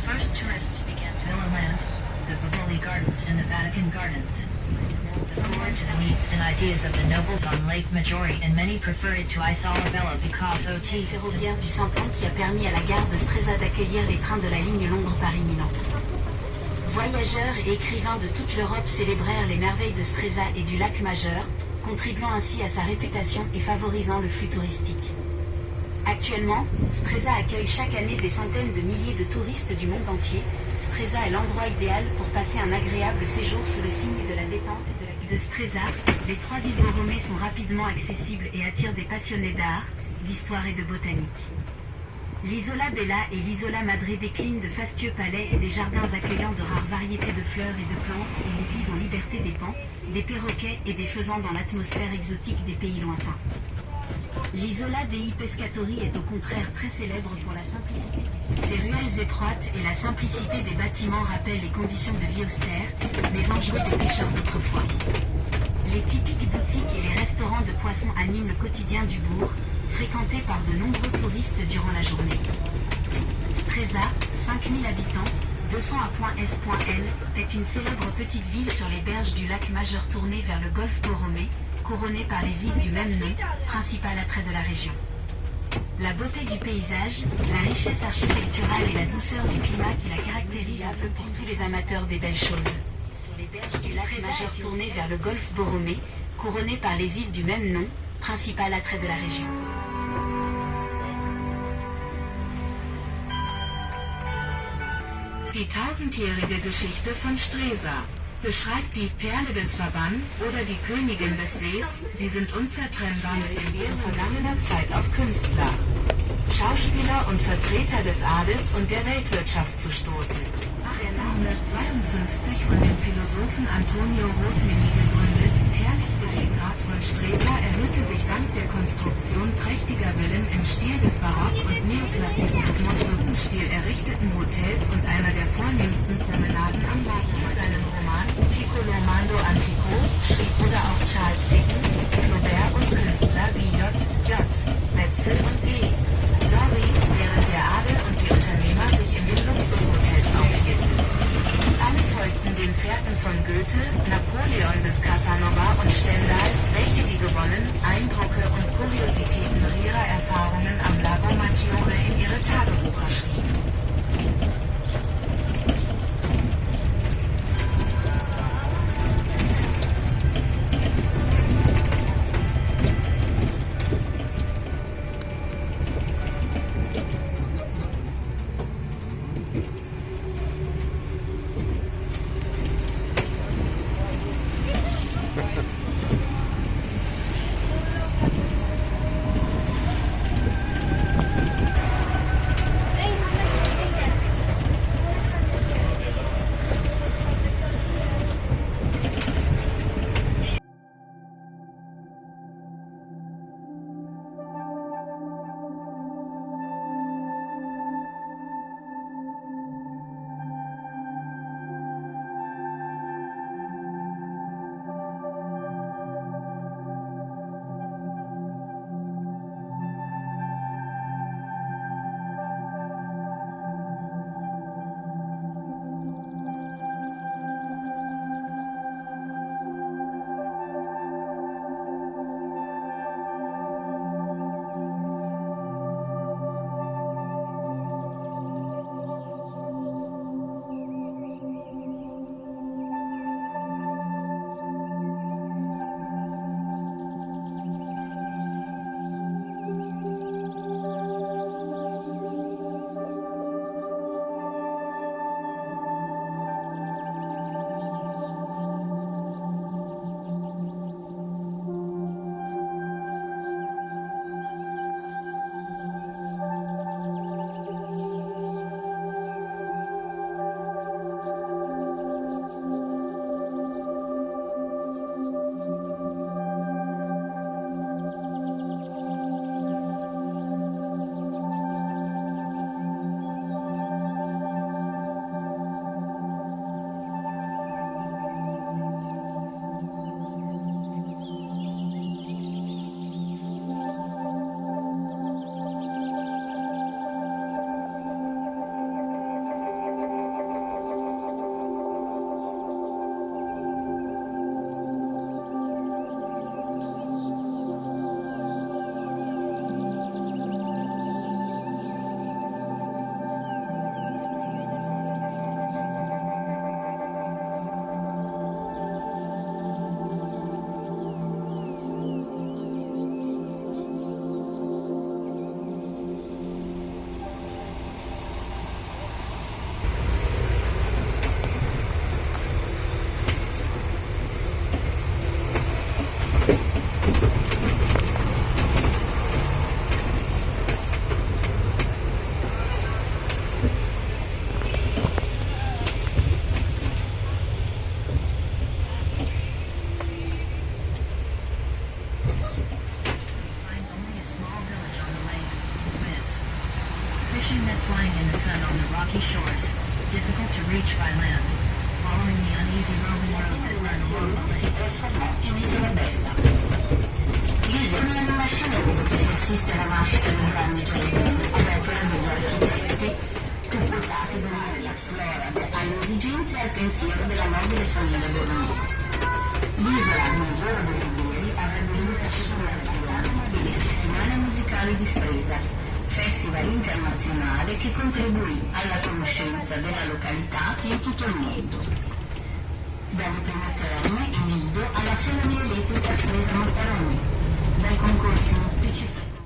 first tourists began to Villa Land, the Bivoli Gardens and the Vatican Gardens. The forward to the needs and ideas of the nobles on Lake Maggiore, and many prefer it to Isola Bella because OT ferroviaire du Simplon qui a permis à la gare de Stresa d'accueillir les trains de la ligne Londres-Paris-Milan. Voyageurs et écrivains de toute l'Europe célébrèrent les merveilles de Stresa et du lac Majeur, contribuant ainsi à sa réputation et favorisant le flux touristique. Actuellement, Stresa accueille chaque année des centaines de milliers de touristes du monde entier. Stresa est l'endroit idéal pour passer un agréable séjour sous le signe de la détente et de la de Stresa. Les 3 îles Borromée sont rapidement accessibles et attirent des passionnés d'art, d'histoire et de botanique. L'Isola Bella et l'Isola Madre déclinent de fastueux palais et des jardins accueillant de rares variétés de fleurs et de plantes, et y vivent en liberté des paons, des perroquets et des faisans dans l'atmosphère exotique des pays lointains. L'Isola dei Pescatori est au contraire très célèbre pour la simplicité. Ses ruelles étroites et la simplicité des bâtiments rappellent les conditions de vie austères, mais enjouées des pêcheurs d'autrefois. Les typiques boutiques et les restaurants de poissons animent le quotidien du bourg, fréquenté par de nombreux touristes durant la journée. Stresa, 5000 habitants, 200 à .s.l, est une célèbre petite ville sur les berges du lac Majeur tournée vers le golfe Borromée, couronnée par les îles du même nom, principal attrait de la région. La beauté du paysage, la richesse architecturale et la douceur du climat qui la caractérisent un peu pour tous les amateurs des belles choses. Sur les berges du lac Majeur tournée vers le golfe Borromée, couronnée par les îles du même nom, principal attrait de la région. Die tausendjährige Geschichte von Stresa beschreibt die Perle des Verbann oder die Königin des Sees. Sie sind unzertrennbar mit dem Blick vergangener Zeit auf Künstler, Schauspieler und Vertreter des Adels und der Weltwirtschaft zu stoßen. 1852 von dem Philosophen Antonio Rosmini gegründet, herrlichte der Graf von Stresa erhöhte sich dank der Konstruktion prächtiger Villen im Stil des Barock und Neoklassizismus sowie Stil errichteten Hotels und einer der vornehmsten Promenaden am Lago. Seinen Roman Piccolo Mando Antico schrieb oder auch Charles Dickens, Flaubert und Künstler wie J. Metzel und G. Laurie, während der Adel und die Unternehmer sich in den Luxushotels aufhielten. Alle folgten den Fährten von Goethe, Napoleon bis Casanova und Stendhal, welche die Gewonnen, Eindrücke und Kuriositäten ihrer Erfahrungen am Lago Maggiore in ihre Tagebucher schrieben. in the sun on the rocky shores, difficult to reach by land. Following the uneasy Roman road that ran along the si lake. trasformò in isola bella. L'isola non ha mai saputo che sussiste la nascita del grande giardino, opera degli architetti, deputati da dare la flora alle esigenze e al pensiero della nobile famiglia bolognese. L'isola, nei loro desideri, avrebbe voluto assicurare una delle settimane musicali di Stresa, festival internazionale che contribuì alla conoscenza della località in tutto il mondo. Dalle prime terme in Lido alla Ferrovia Elettrica Stresa-Mortaroni, dai concorsi ippici frequentati.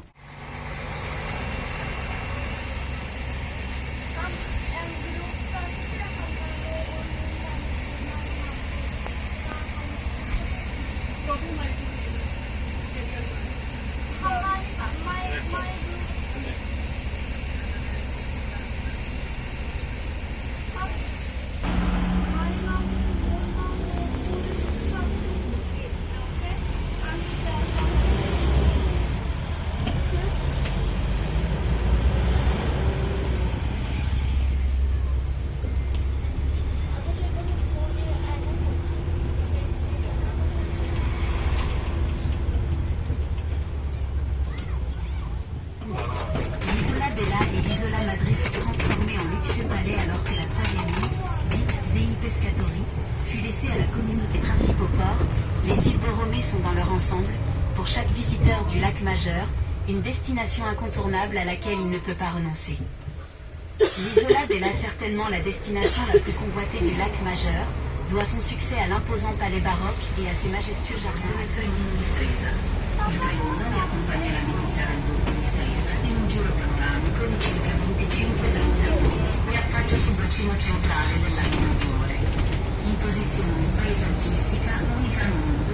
L'isola Bella et l'isola Madre fut transformée en luxueux palais alors que la Traviani, dite Dei Pescatori, fut laissée à la communauté principale au port. Les îles Borromée sont dans leur ensemble, pour chaque visiteur du lac Majeur, une destination incontournable à laquelle il ne peut pas renoncer. L'isola Bella, certainement la destination la plus convoitée du lac Majeur, doit son succès à l'imposant palais baroque et à ses majestueux jardins. Di Stresa. Il trenino mi accompagnerà a visitare il borgo di Stresa in un giro panoramico di circa 25-30 minuti. Mi affaccio sul bacino centrale del lago Maggiore, in posizione paesaggistica unica al mondo,